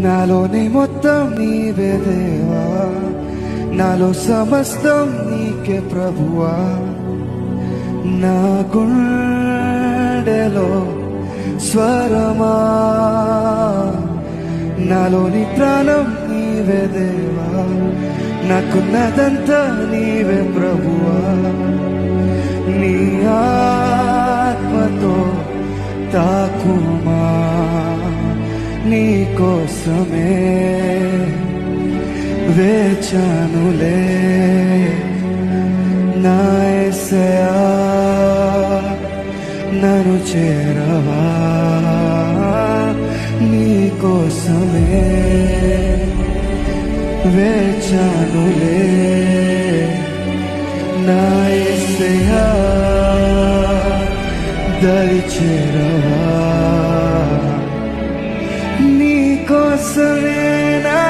నాలోని మొత్తం నీవే దేవా, నాలో సమస్తం నీకే ప్రభువా. నా గుండెలో స్వరమా, నాలోని ప్రాణం నీవే దేవా, నాకున్నదంతా నీవే ప్రభువా. నీ ఆత్మతో తాకుమా, నీ కోసమే వేచానులే. నా యేసయ్యా నన్ను చేరవా, నీ కోసమే వేచానులే. నా యేసయ్యా దరి చేరవా, నీ కోసమే నా